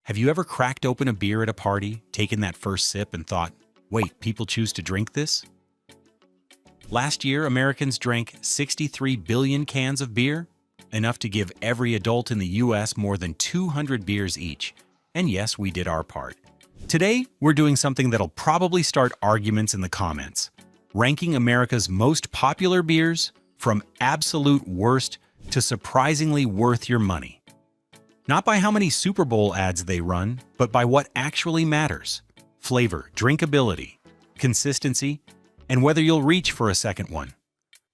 Have you ever cracked open a beer at a party, taken that first sip, and thought, wait, people choose to drink this? Last year, Americans drank 63 billion cans of beer, enough to give every adult in the US more than 200 beers each. And yes, we did our part. Today, we're doing something that'll probably start arguments in the comments, ranking America's most popular beers from absolute worst to surprisingly worth your money. Not by how many Super Bowl ads they run, but by what actually matters: flavor, drinkability, consistency, and whether you'll reach for a second one.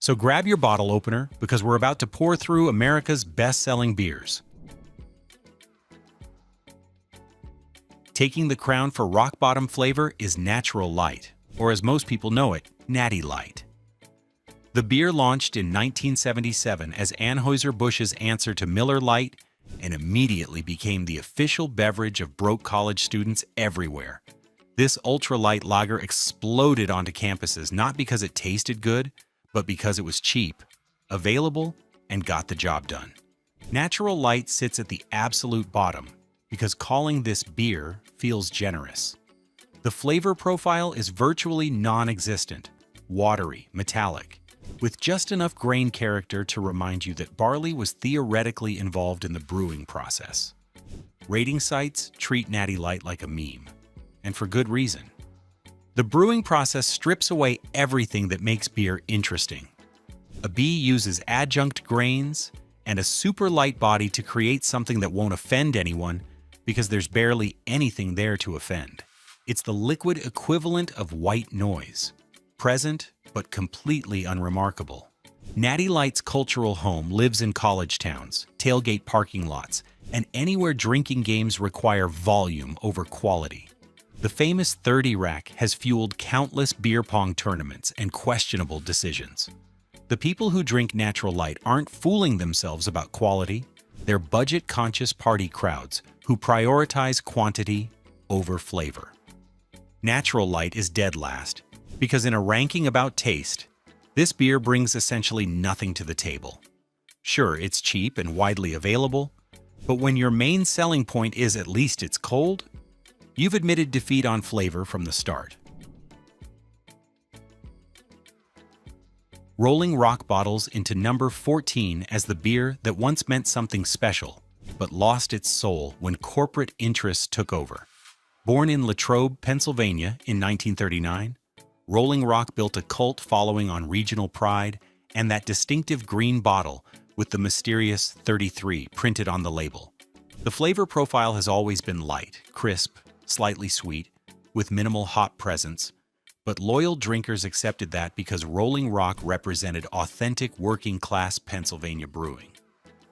So grab your bottle opener, because we're about to pour through America's best-selling beers. Taking the crown for rock-bottom flavor is Natural Light, or as most people know it, Natty Light. The beer launched in 1977 as Anheuser-Busch's answer to Miller Lite and immediately became the official beverage of broke college students everywhere. This ultra-light lager exploded onto campuses not because it tasted good, but because it was cheap, available, and got the job done. Natural Light sits at the absolute bottom because calling this beer feels generous. The flavor profile is virtually non-existent, watery, metallic, with just enough grain character to remind you that barley was theoretically involved in the brewing process. Rating sites treat Natty Light like a meme, and for good reason. The brewing process strips away everything that makes beer interesting. A bee uses adjunct grains and a super light body to create something that won't offend anyone because there's barely anything there to offend. It's the liquid equivalent of white noise, present but completely unremarkable. Natty Light's cultural home lives in college towns, tailgate parking lots, and anywhere drinking games require volume over quality. The famous 30 rack has fueled countless beer pong tournaments and questionable decisions. The people who drink Natural Light aren't fooling themselves about quality. They're budget-conscious party crowds who prioritize quantity over flavor. Natural Light is dead last, because in a ranking about taste, this beer brings essentially nothing to the table. Sure, it's cheap and widely available, but when your main selling point is at least it's cold, you've admitted defeat on flavor from the start. Rolling Rock bottles into number 14 as the beer that once meant something special, but lost its soul when corporate interests took over. Born in Latrobe, Pennsylvania in 1939, Rolling Rock built a cult following on regional pride and that distinctive green bottle with the mysterious 33 printed on the label. The flavor profile has always been light, crisp, slightly sweet, with minimal hop presence, but loyal drinkers accepted that because Rolling Rock represented authentic working-class Pennsylvania brewing.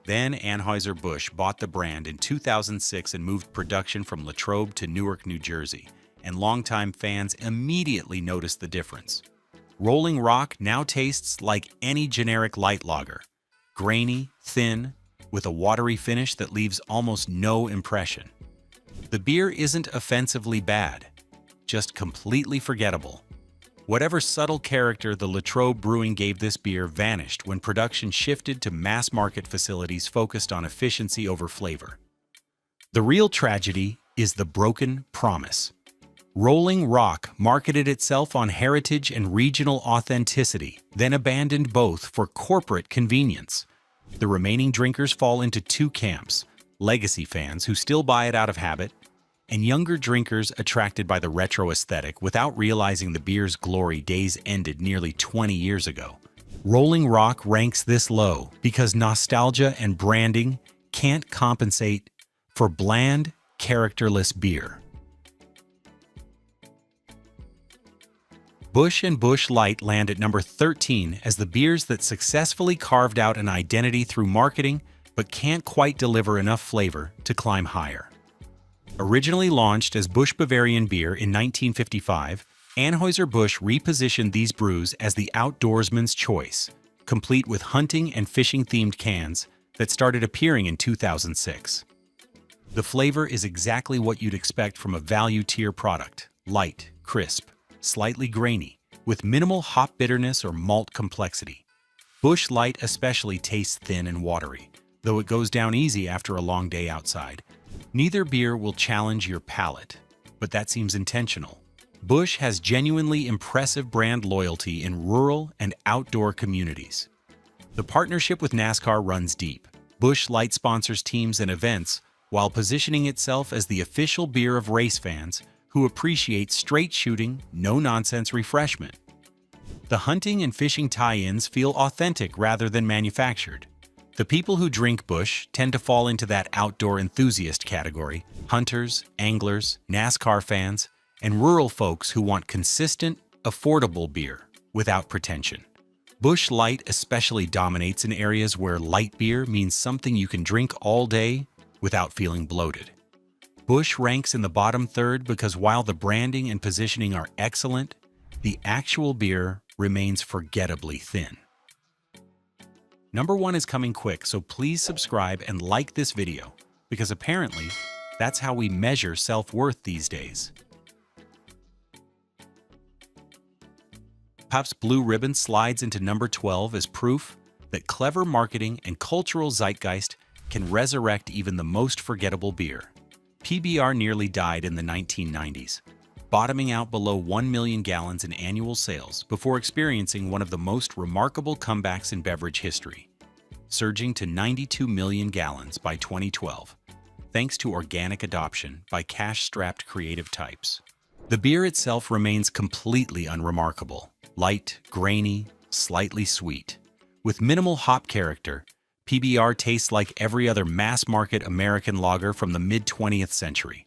Then Anheuser-Busch bought the brand in 2006 and moved production from Latrobe to Newark, New Jersey, and longtime fans immediately noticed the difference. Rolling Rock now tastes like any generic light lager, grainy, thin, with a watery finish that leaves almost no impression. The beer isn't offensively bad, just completely forgettable. Whatever subtle character the Latrobe Brewing gave this beer vanished when production shifted to mass-market facilities focused on efficiency over flavor. The real tragedy is the broken promise. Rolling Rock marketed itself on heritage and regional authenticity, then abandoned both for corporate convenience. The remaining drinkers fall into two camps: legacy fans who still buy it out of habit, and younger drinkers attracted by the retro aesthetic without realizing the beer's glory days ended nearly 20 years ago. Rolling Rock ranks this low because nostalgia and branding can't compensate for bland, characterless beer. Busch and Busch Light land at number 13 as the beers that successfully carved out an identity through marketing but can't quite deliver enough flavor to climb higher. Originally launched as Busch Bavarian beer in 1955, Anheuser-Busch repositioned these brews as the outdoorsman's choice, complete with hunting and fishing-themed cans that started appearing in 2006. The flavor is exactly what you'd expect from a value-tier product: light, crisp, slightly grainy, with minimal hop bitterness or malt complexity. Busch Light especially tastes thin and watery, though it goes down easy after a long day outside. Neither beer will challenge your palate, but that seems intentional. Busch has genuinely impressive brand loyalty in rural and outdoor communities. The partnership with NASCAR runs deep. Busch Light sponsors teams and events while positioning itself as the official beer of race fans who appreciate straight-shooting, no-nonsense refreshment. The hunting and fishing tie-ins feel authentic rather than manufactured. The people who drink Busch tend to fall into that outdoor enthusiast category: hunters, anglers, NASCAR fans, and rural folks who want consistent, affordable beer without pretension. Busch Light especially dominates in areas where light beer means something you can drink all day without feeling bloated. Busch ranks in the bottom third because while the branding and positioning are excellent, the actual beer remains forgettably thin. Number 1 is coming quick, so please subscribe and like this video, because apparently that's how we measure self-worth these days. Pabst Blue Ribbon slides into number 12 as proof that clever marketing and cultural zeitgeist can resurrect even the most forgettable beer. PBR nearly died in the 1990s, bottoming out below 1 million gallons in annual sales before experiencing one of the most remarkable comebacks in beverage history, surging to 92 million gallons by 2012, thanks to organic adoption by cash-strapped creative types. The beer itself remains completely unremarkable. Light, grainy, slightly sweet. With minimal hop character, PBR tastes like every other mass-market American lager from the mid-20th century.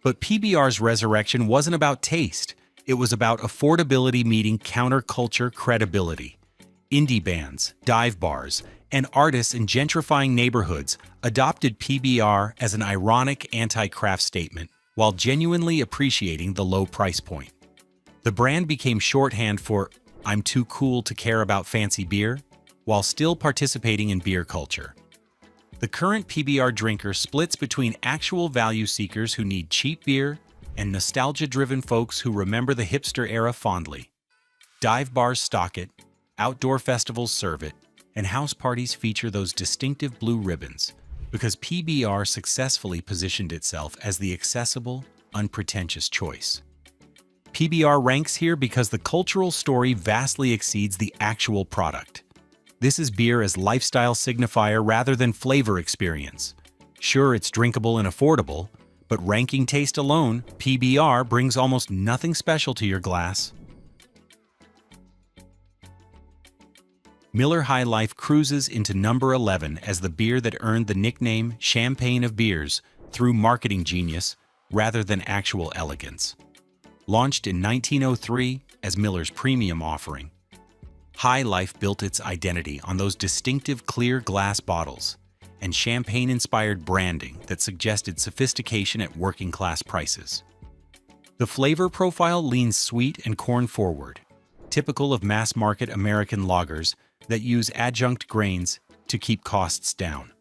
But PBR's resurrection wasn't about taste. It was about affordability meeting counterculture credibility. Indie bands, dive bars, and artists in gentrifying neighborhoods adopted PBR as an ironic anti-craft statement while genuinely appreciating the low price point. The brand became shorthand for "I'm too cool to care about fancy beer," while still participating in beer culture. The current PBR drinker splits between actual value seekers who need cheap beer and nostalgia-driven folks who remember the hipster era fondly. Dive bars stock it, outdoor festivals serve it, and house parties feature those distinctive blue ribbons because PBR successfully positioned itself as the accessible, unpretentious choice. PBR ranks here because the cultural story vastly exceeds the actual product. This is beer as lifestyle signifier rather than flavor experience. Sure, it's drinkable and affordable, but ranking taste alone, PBR brings almost nothing special to your glass. Miller High Life cruises into number 11 as the beer that earned the nickname Champagne of Beers through marketing genius rather than actual elegance. Launched in 1903 as Miller's premium offering, High Life built its identity on those distinctive clear glass bottles and champagne-inspired branding that suggested sophistication at working-class prices. The flavor profile leans sweet and corn-forward, typical of mass-market American lagers that use adjunct grains to keep costs down.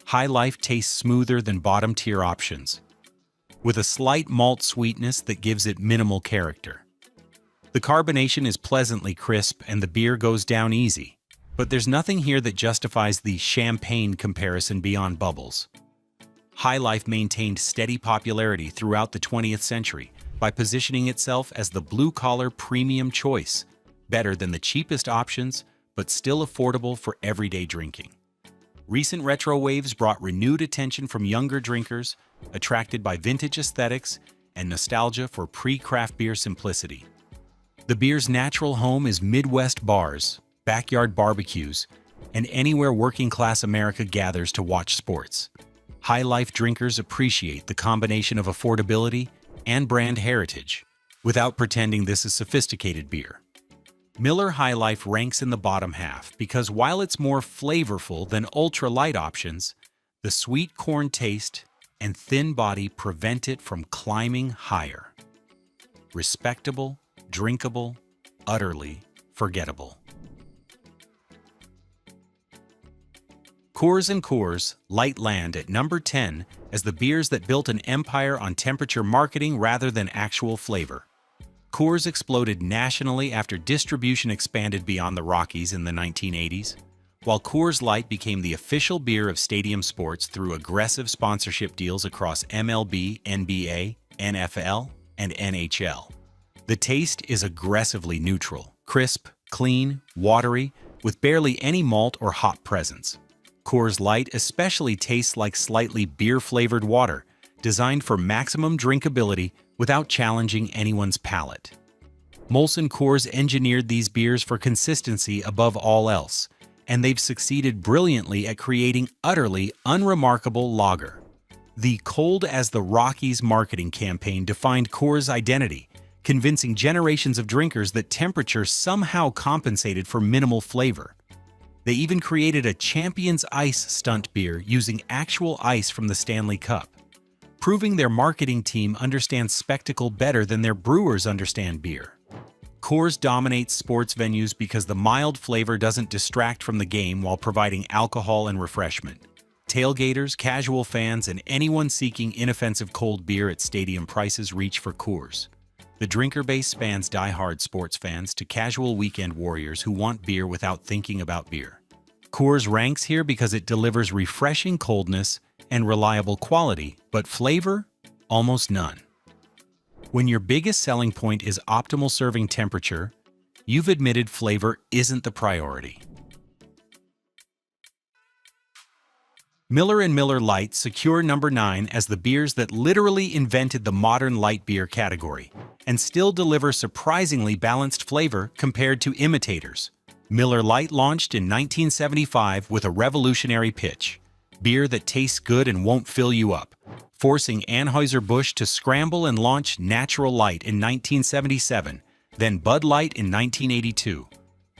High Life tastes smoother than bottom-tier options, with a slight malt sweetness that gives it minimal character. The carbonation is pleasantly crisp and the beer goes down easy, but there's nothing here that justifies the champagne comparison beyond bubbles. High Life maintained steady popularity throughout the 20th century by positioning itself as the blue-collar premium choice, better than the cheapest options, but still affordable for everyday drinking. Recent retro waves brought renewed attention from younger drinkers, attracted by vintage aesthetics and nostalgia for pre-craft beer simplicity. The beer's natural home is Midwest bars, backyard barbecues, and anywhere working-class America gathers to watch sports. High Life drinkers appreciate the combination of affordability and brand heritage, without pretending this is sophisticated beer. Miller High Life ranks in the bottom half because while it's more flavorful than ultra-light options, the sweet corn taste and thin body prevent it from climbing higher. Respectable, drinkable, utterly forgettable. Coors and Coors Light land at number 10 as the beers that built an empire on temperature marketing rather than actual flavor. Coors exploded nationally after distribution expanded beyond the Rockies in the 1980s, while Coors Light became the official beer of stadium sports through aggressive sponsorship deals across MLB, NBA, NFL, and NHL. The taste is aggressively neutral, crisp, clean, watery, with barely any malt or hop presence. Coors Light especially tastes like slightly beer-flavored water, designed for maximum drinkability without challenging anyone's palate. Molson Coors engineered these beers for consistency above all else, and they've succeeded brilliantly at creating utterly unremarkable lager. The Cold as the Rockies marketing campaign defined Coors' identity, convincing generations of drinkers that temperature somehow compensated for minimal flavor. They even created a Champions Ice stunt beer using actual ice from the Stanley Cup, proving their marketing team understands spectacle better than their brewers understand beer. Coors dominates sports venues because the mild flavor doesn't distract from the game while providing alcohol and refreshment. Tailgaters, casual fans, and anyone seeking inoffensive cold beer at stadium prices reach for Coors. The drinker base spans die-hard sports fans to casual weekend warriors who want beer without thinking about beer. Coors ranks here because it delivers refreshing coldness and reliable quality, but flavor? Almost none. When your biggest selling point is optimal serving temperature, you've admitted flavor isn't the priority. Miller & Miller Lite secure number 9 as the beers that literally invented the modern light beer category and still deliver surprisingly balanced flavor compared to imitators. Miller Lite launched in 1975 with a revolutionary pitch: beer that tastes good and won't fill you up, forcing Anheuser-Busch to scramble and launch Natural Light in 1977, then Bud Light in 1982.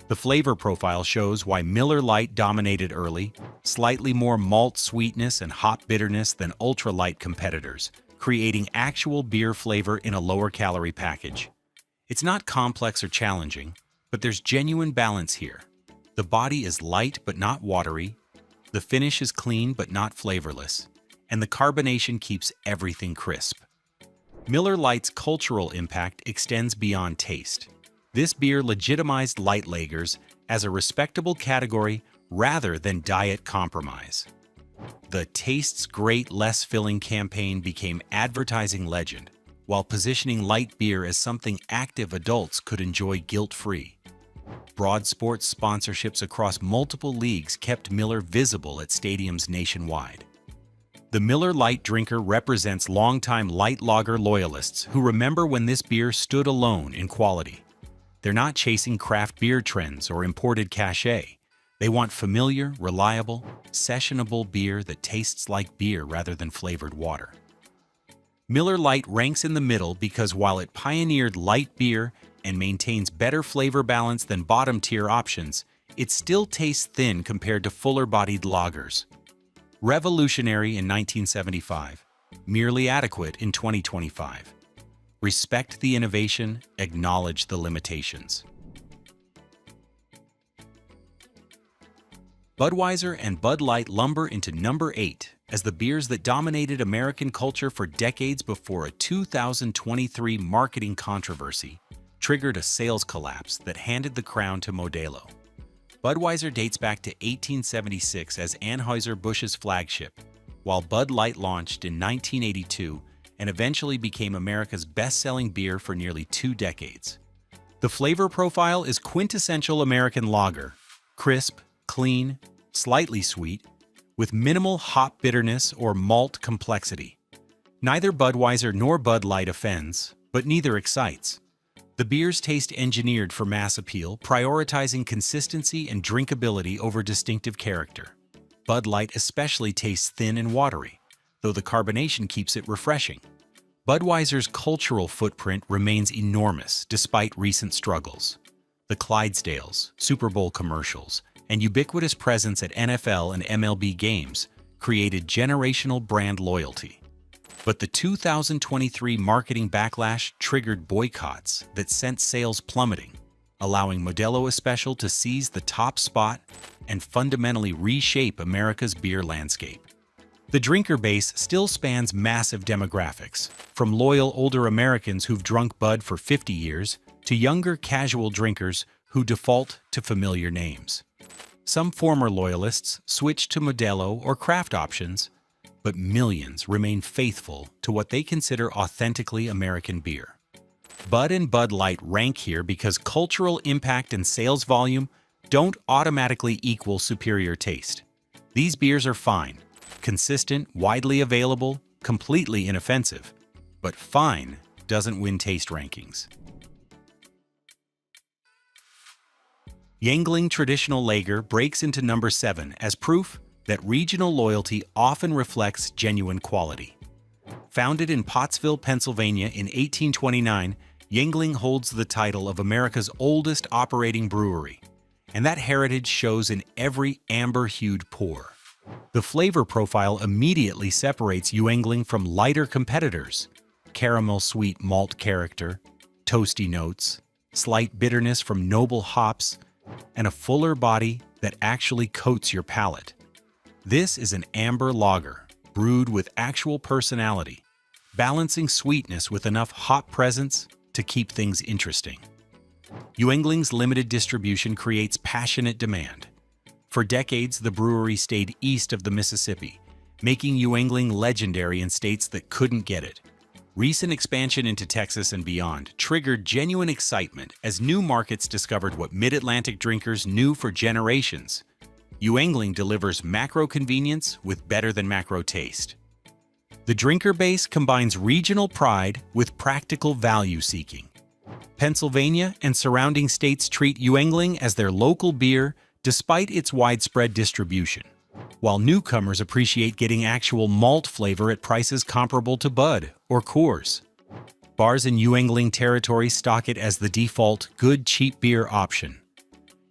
The flavor profile shows why Miller Lite dominated early: slightly more malt sweetness and hop bitterness than Ultra Light competitors, creating actual beer flavor in a lower-calorie package. It's not complex or challenging, but there's genuine balance here. The body is light but not watery, the finish is clean but not flavorless, and the carbonation keeps everything crisp. Miller Lite's cultural impact extends beyond taste. This beer legitimized light lagers as a respectable category rather than diet compromise. The "Tastes Great, Less Filling" campaign became advertising legend, while positioning light beer as something active adults could enjoy guilt-free. Broad sports sponsorships across multiple leagues kept Miller visible at stadiums nationwide. The Miller Lite drinker represents longtime light lager loyalists who remember when this beer stood alone in quality. They're not chasing craft beer trends or imported cachet. They want familiar, reliable, sessionable beer that tastes like beer rather than flavored water. Miller Lite ranks in the middle because while it pioneered light beer and maintains better flavor balance than bottom-tier options, it still tastes thin compared to fuller-bodied lagers. Revolutionary in 1975, merely adequate in 2025. Respect the innovation, acknowledge the limitations. Budweiser and Bud Light lumber into number 8 as the beers that dominated American culture for decades before a 2023 marketing controversy triggered a sales collapse that handed the crown to Modelo. Budweiser dates back to 1876 as Anheuser-Busch's flagship, while Bud Light launched in 1982 and eventually became America's best-selling beer for nearly 2 decades. The flavor profile is quintessential American lager: crisp, clean, slightly sweet, with minimal hop bitterness or malt complexity. Neither Budweiser nor Bud Light offends, but neither excites. The beers taste engineered for mass appeal, prioritizing consistency and drinkability over distinctive character. Bud Light especially tastes thin and watery, though the carbonation keeps it refreshing. Budweiser's cultural footprint remains enormous despite recent struggles. The Clydesdales, Super Bowl commercials, and ubiquitous presence at NFL and MLB games created generational brand loyalty. But the 2023 marketing backlash triggered boycotts that sent sales plummeting, allowing Modelo Especial to seize the top spot and fundamentally reshape America's beer landscape. The drinker base still spans massive demographics, from loyal older Americans who've drunk Bud for 50 years to younger casual drinkers who default to familiar names. Some former loyalists switched to Modelo or craft options, but millions remain faithful to what they consider authentically American beer. Bud and Bud Light rank here because cultural impact and sales volume don't automatically equal superior taste. These beers are fine, consistent, widely available, completely inoffensive, but fine doesn't win taste rankings. Yuengling Traditional Lager breaks into number 7 as proof that regional loyalty often reflects genuine quality. Founded in Pottsville, Pennsylvania in 1829, Yuengling holds the title of America's oldest operating brewery, and that heritage shows in every amber-hued pour. The flavor profile immediately separates Yuengling from lighter competitors: caramel-sweet malt character, toasty notes, slight bitterness from noble hops, and a fuller body that actually coats your palate. This is an amber lager, brewed with actual personality, balancing sweetness with enough hop presence to keep things interesting. Yuengling's limited distribution creates passionate demand. For decades, the brewery stayed east of the Mississippi, making Yuengling legendary in states that couldn't get it. Recent expansion into Texas and beyond triggered genuine excitement as new markets discovered what Mid-Atlantic drinkers knew for generations: Yuengling delivers macro convenience with better-than-macro taste. The drinker base combines regional pride with practical value seeking. Pennsylvania and surrounding states treat Yuengling as their local beer despite its widespread distribution, while newcomers appreciate getting actual malt flavor at prices comparable to Bud or Coors. Bars in Yuengling territory stock it as the default good cheap beer option.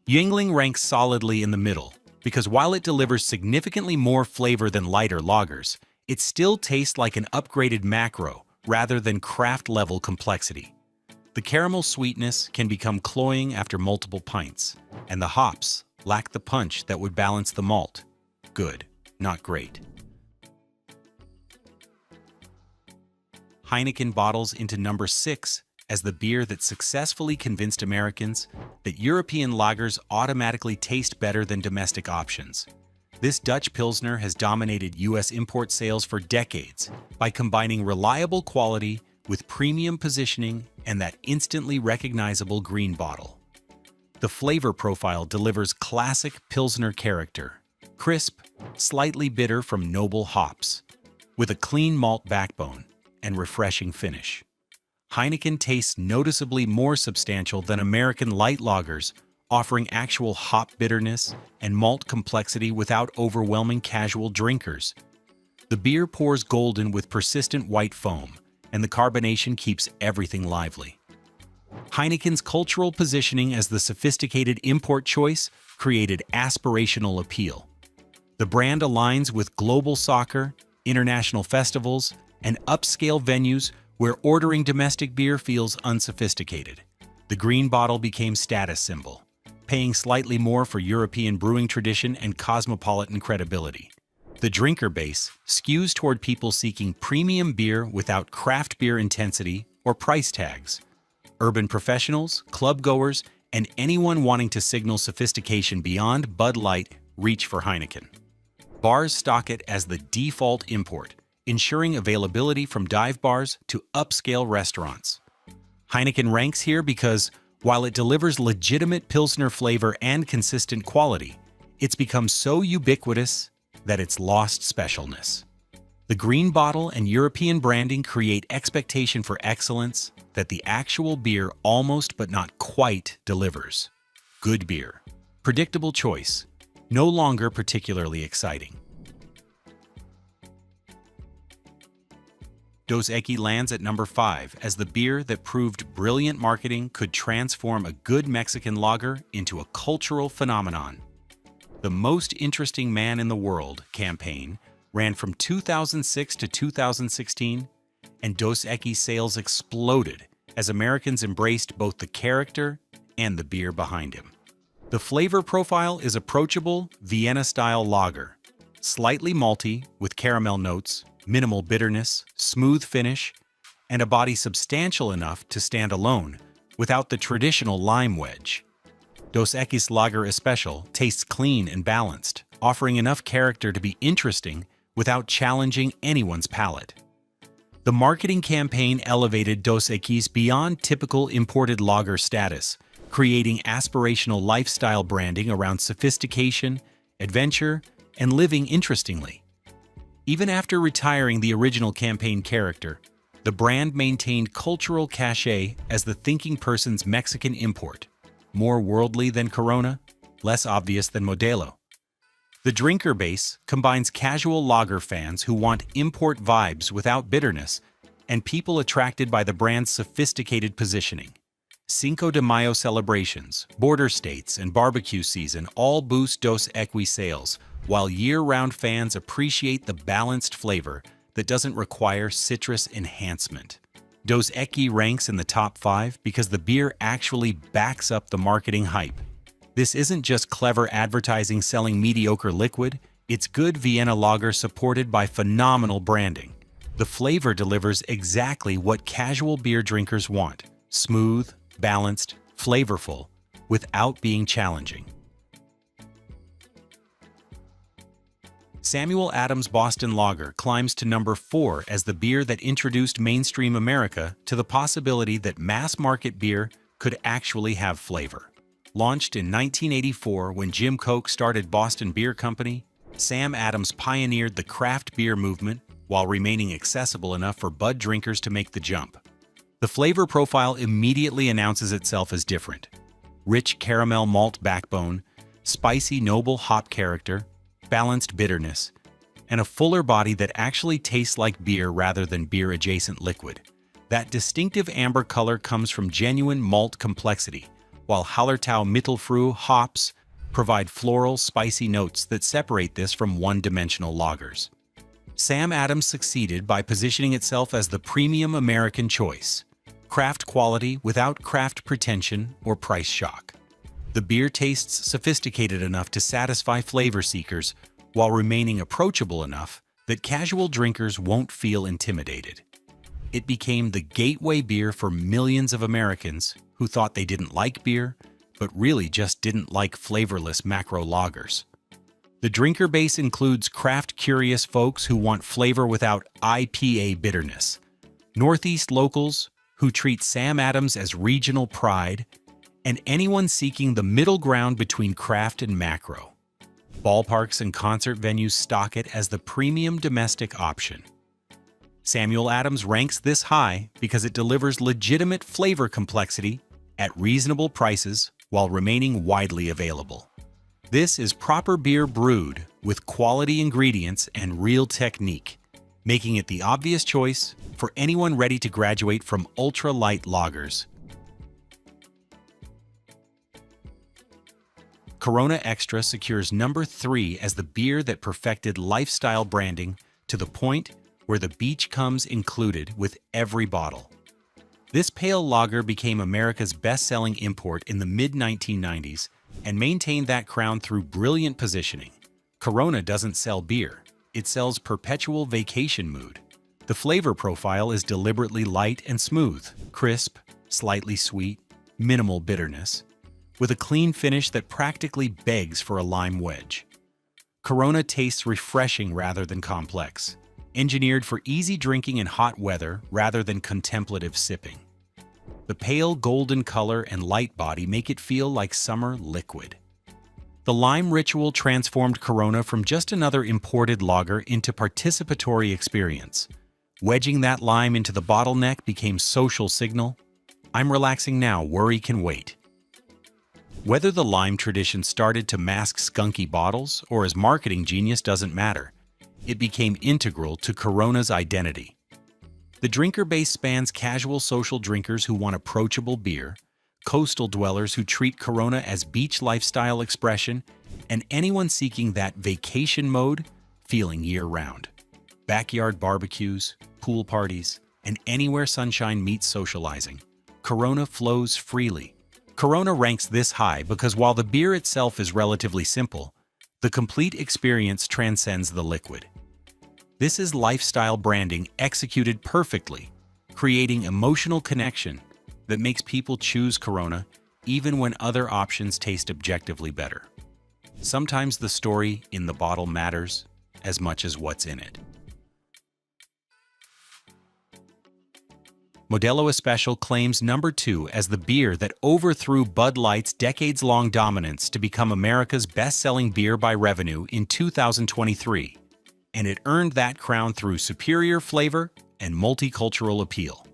Yuengling ranks solidly in the middle because while it delivers significantly more flavor than lighter lagers, it still tastes like an upgraded macro rather than craft-level complexity. The caramel sweetness can become cloying after multiple pints, and the hops lack the punch that would balance the malt. Good, not great. Heineken bottles into number 6 as the beer that successfully convinced Americans that European lagers automatically taste better than domestic options. This Dutch Pilsner has dominated U.S. import sales for decades by combining reliable quality with premium positioning and that instantly recognizable green bottle. The flavor profile delivers classic Pilsner character: crisp, slightly bitter from noble hops, with a clean malt backbone and refreshing finish. Heineken tastes noticeably more substantial than American light lagers, offering actual hop bitterness and malt complexity without overwhelming casual drinkers. The beer pours golden with persistent white foam, and the carbonation keeps everything lively. Heineken's cultural positioning as the sophisticated import choice created aspirational appeal. The brand aligns with global soccer, international festivals, and upscale venues where ordering domestic beer feels unsophisticated. The green bottle became status symbol, paying slightly more for European brewing tradition and cosmopolitan credibility. The drinker base skews toward people seeking premium beer without craft beer intensity or price tags. Urban professionals, club-goers, and anyone wanting to signal sophistication beyond Bud Light reach for Heineken. Bars stock it as the default import, ensuring availability from dive bars to upscale restaurants. Heineken ranks here because, while it delivers legitimate Pilsner flavor and consistent quality, it's become so ubiquitous that it's lost specialness. The green bottle and European branding create expectation for excellence that the actual beer almost but not quite delivers. Good beer. Predictable choice. No longer particularly exciting. Dos Equis lands at number 5 as the beer that proved brilliant marketing could transform a good Mexican lager into a cultural phenomenon. The Most Interesting Man in the World campaign ran from 2006 to 2016, and Dos Equis sales exploded as Americans embraced both the character and the beer behind him. The flavor profile is approachable Vienna-style lager, slightly malty with caramel notes, minimal bitterness, smooth finish, and a body substantial enough to stand alone without the traditional lime wedge. Dos Equis Lager Especial tastes clean and balanced, offering enough character to be interesting without challenging anyone's palate. The marketing campaign elevated Dos Equis beyond typical imported lager status, creating aspirational lifestyle branding around sophistication, adventure, and living interestingly. Even after retiring the original campaign character, the brand maintained cultural cachet as the thinking person's Mexican import, more worldly than Corona, less obvious than Modelo. The drinker base combines casual lager fans who want import vibes without bitterness and people attracted by the brand's sophisticated positioning. Cinco de Mayo celebrations, border states, and barbecue season all boost Dos Equis sales, while year-round fans appreciate the balanced flavor that doesn't require citrus enhancement. Dos Equis ranks in the top 5 because the beer actually backs up the marketing hype. This isn't just clever advertising selling mediocre liquid, it's good Vienna lager supported by phenomenal branding. The flavor delivers exactly what casual beer drinkers want: smooth, balanced, flavorful, without being challenging. Samuel Adams Boston Lager climbs to number 4 as the beer that introduced mainstream America to the possibility that mass-market beer could actually have flavor. Launched in 1984 when Jim Koch started Boston Beer Company, Sam Adams pioneered the craft beer movement while remaining accessible enough for bud drinkers to make the jump. The flavor profile immediately announces itself as different. Rich caramel malt backbone, spicy noble hop character, balanced bitterness, and a fuller body that actually tastes like beer rather than beer-adjacent liquid. That distinctive amber color comes from genuine malt complexity, while Hallertau Mittelfrüh hops provide floral, spicy notes that separate this from one-dimensional lagers. Sam Adams succeeded by positioning itself as the premium American choice, craft quality without craft pretension or price shock. The beer tastes sophisticated enough to satisfy flavor seekers while remaining approachable enough that casual drinkers won't feel intimidated. It became the gateway beer for millions of Americans who thought they didn't like beer, but really just didn't like flavorless macro lagers. The drinker base includes craft-curious folks who want flavor without IPA bitterness, Northeast locals who treat Sam Adams as regional pride, and anyone seeking the middle ground between craft and macro. Ballparks and concert venues stock it as the premium domestic option. Samuel Adams ranks this high because it delivers legitimate flavor complexity at reasonable prices while remaining widely available. This is proper beer brewed with quality ingredients and real technique, making it the obvious choice for anyone ready to graduate from ultra-light lagers. Corona Extra secures number 3 as the beer that perfected lifestyle branding to the point where the beach comes included with every bottle. This pale lager became America's best-selling import in the mid-1990s and maintained that crown through brilliant positioning. Corona doesn't sell beer, it sells perpetual vacation mood. The flavor profile is deliberately light and smooth, crisp, slightly sweet, minimal bitterness, with a clean finish that practically begs for a lime wedge. Corona tastes refreshing rather than complex, engineered for easy drinking in hot weather rather than contemplative sipping. The pale golden color and light body make it feel like summer liquid. The lime ritual transformed Corona from just another imported lager into participatory experience. Wedging that lime into the bottleneck became social signal. I'm relaxing now, worry can wait. Whether the lime tradition started to mask skunky bottles or as marketing genius doesn't matter. It became integral to Corona's identity. The drinker base spans casual social drinkers who want approachable beer, coastal dwellers who treat Corona as beach lifestyle expression, and anyone seeking that vacation mode feeling year-round. Backyard barbecues, pool parties, and anywhere sunshine meets socializing, Corona flows freely. Corona ranks this high because while the beer itself is relatively simple, the complete experience transcends the liquid. This is lifestyle branding executed perfectly, creating emotional connection that makes people choose Corona even when other options taste objectively better. Sometimes the story in the bottle matters as much as what's in it. Modelo Especial claims number 2 as the beer that overthrew Bud Light's decades-long dominance to become America's best-selling beer by revenue in 2023, and it earned that crown through superior flavor and multicultural appeal.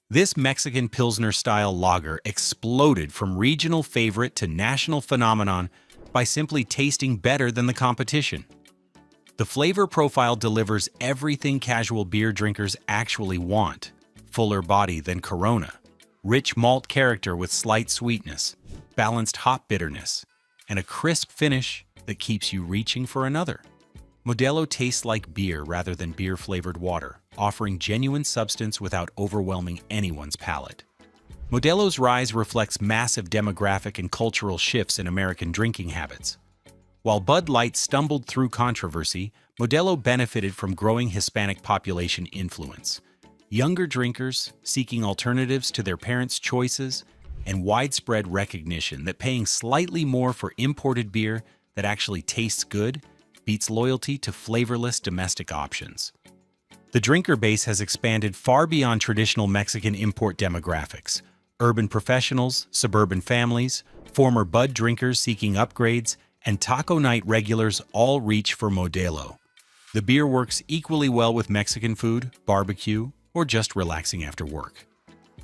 This Mexican Pilsner-style lager exploded from regional favorite to national phenomenon by simply tasting better than the competition. The flavor profile delivers everything casual beer drinkers actually want: fuller body than Corona, rich malt character with slight sweetness, balanced hop bitterness, and a crisp finish that keeps you reaching for another. Modelo tastes like beer rather than beer-flavored water, offering genuine substance without overwhelming anyone's palate. Modelo's rise reflects massive demographic and cultural shifts in American drinking habits. While Bud Light stumbled through controversy, Modelo benefited from growing Hispanic population influence. Younger drinkers seeking alternatives to their parents' choices, and widespread recognition that paying slightly more for imported beer that actually tastes good beats loyalty to flavorless domestic options. The drinker base has expanded far beyond traditional Mexican import demographics. Urban professionals, suburban families, former Bud drinkers seeking upgrades, and taco night regulars all reach for Modelo. The beer works equally well with Mexican food, barbecue, or just relaxing after work.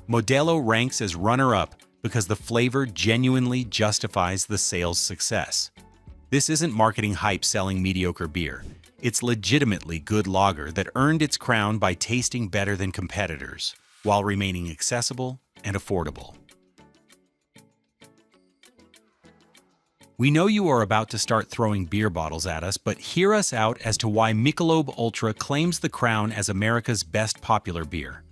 Modelo ranks as runner-up because the flavor genuinely justifies the sales success. This isn't marketing hype selling mediocre beer. It's legitimately good lager that earned its crown by tasting better than competitors, while remaining accessible and affordable. We know you are about to start throwing beer bottles at us, but hear us out as to why Michelob Ultra claims the crown as America's best popular beer.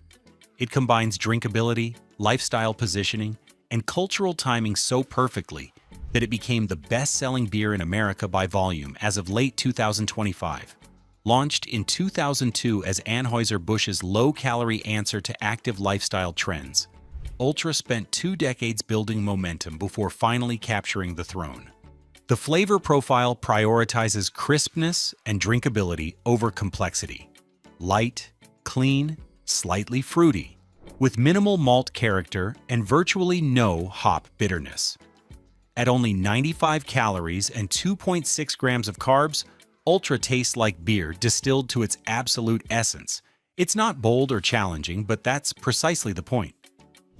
It combines drinkability, lifestyle positioning, and cultural timing so perfectly that it became the best-selling beer in America by volume as of late 2025. Launched in 2002 as Anheuser-Busch's low-calorie answer to active lifestyle trends, Ultra spent 2 decades building momentum before finally capturing the throne. The flavor profile prioritizes crispness and drinkability over complexity. Light, clean, slightly fruity, with minimal malt character and virtually no hop bitterness. At only 95 calories and 2.6 grams of carbs, Ultra tastes like beer distilled to its absolute essence. It's not bold or challenging, but that's precisely the point.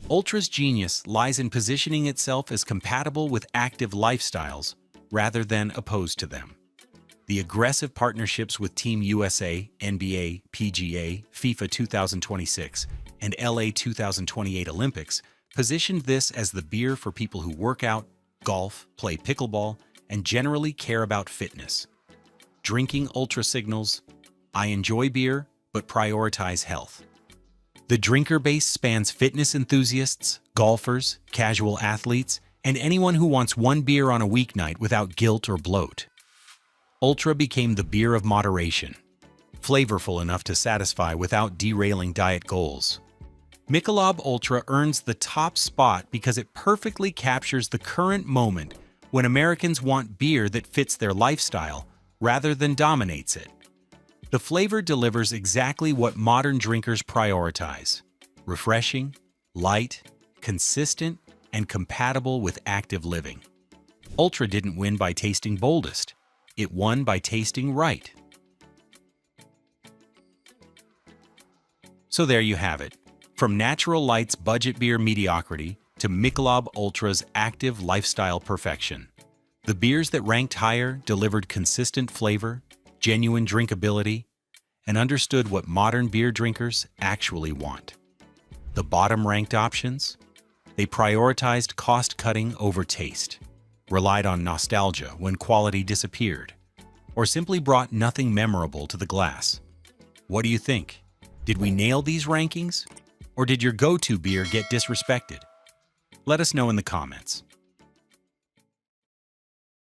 Ultra's genius lies in positioning itself as compatible with active lifestyles rather than opposed to them. The aggressive partnerships with Team USA, NBA, PGA, FIFA 2026, and LA 2028 Olympics positioned this as the beer for people who work out, golf, play pickleball, and generally care about fitness. Drinking Ultra signals, I enjoy beer, but prioritize health. The drinker base spans fitness enthusiasts, golfers, casual athletes, and anyone who wants one beer on a weeknight without guilt or bloat. Ultra became the beer of moderation, flavorful enough to satisfy without derailing diet goals. Michelob Ultra earns the top spot because it perfectly captures the current moment when Americans want beer that fits their lifestyle rather than dominates it. The flavor delivers exactly what modern drinkers prioritize: refreshing, light, consistent, and compatible with active living. Ultra didn't win by tasting boldest. It won by tasting right. So there you have it. From Natural Light's budget beer mediocrity to Michelob Ultra's active lifestyle perfection. The beers that ranked higher delivered consistent flavor, genuine drinkability, and understood what modern beer drinkers actually want. The bottom-ranked options? They prioritized cost-cutting over taste, relied on nostalgia when quality disappeared, or simply brought nothing memorable to the glass. What do you think? Did we nail these rankings? Or did your go-to beer get disrespected? Let us know in the comments.